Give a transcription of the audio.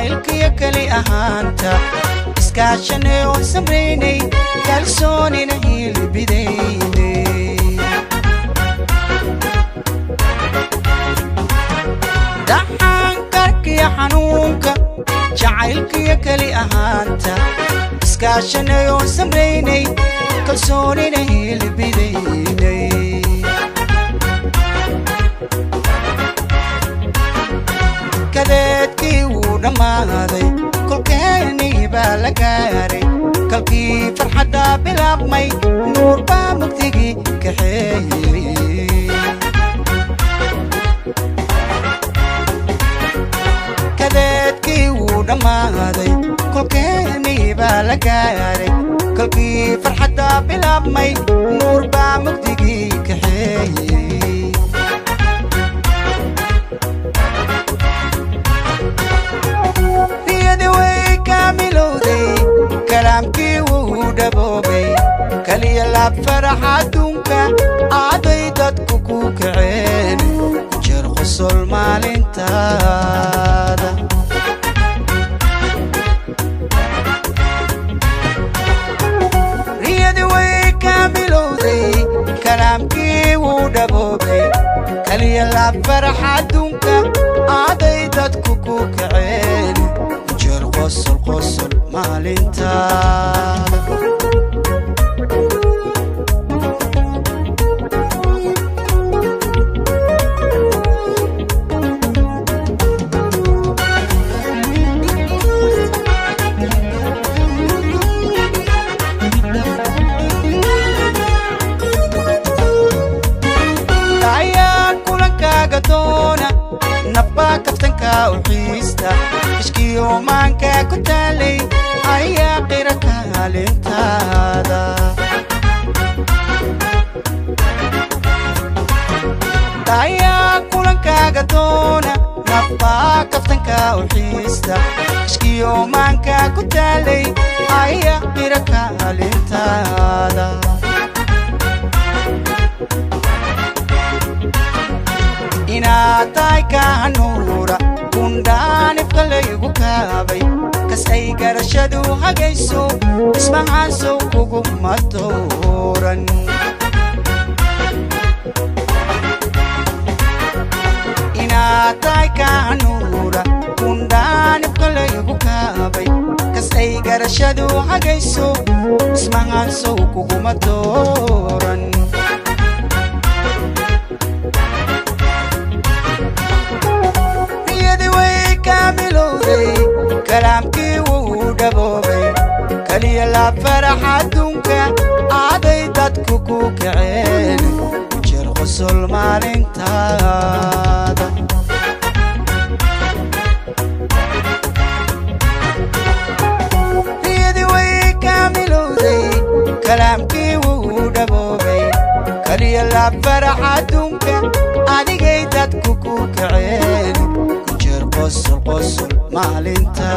jacaylka iyo kali ahaanta iskaashanay oo samraynay kalsoonina hilbidaynay dhaxankarka iyo xanuunka jacaylka iyo kali ahaanta iskaashanay oo samraynay kalsoonina hilbidaynay kadeedkii wuu dhammaaday kolkeenii baa la gaaray kalkii farxadda bilaabmay nuur baa mugdigii kaxeeyey kadeedkii wuu dhammaaday kolkeenii baa la gaaray kalkii farxadda bilaabmay nuur baa mugdigii kaxeeyey كلامكي ودبوبي كلي لاب فرح عدونك عضيدت كوكوك عين جرخ الصلمال انتادا ريدي ويكاملو ذي كلامكي ودبوبي كلي لاب فرح عدونك عضيدت كوكوك عين قصل maalintaada ayaa kulankaaga doona nabba kaftanka u xiista ishkiyo maanka ku taalay ayaa qira kaalintaada ayaa kulankaaga doona nabba kaftanka u xiista ishkiyo maanka ku taalay ayaa qira kaalintaada inaatay ka nuura kundaan ifkalaygu kaabay kas ay garashadu hagayso ismahaan sow kuguma dooran inaatay ka nuura kundaan ifkalaygu kaabay kas ay garashadu hagayso ismahaan sow kuguma dooran كلامكي ودبوبي كلي لاب فرح عدونك عضيدت كوكوك عين جرخ الصلمال انتادا ريدي ويكاملو ذي كلامكي ودبوبي كلي لاب فرح عدونك عضيدت كوكوك عين قصل maalinta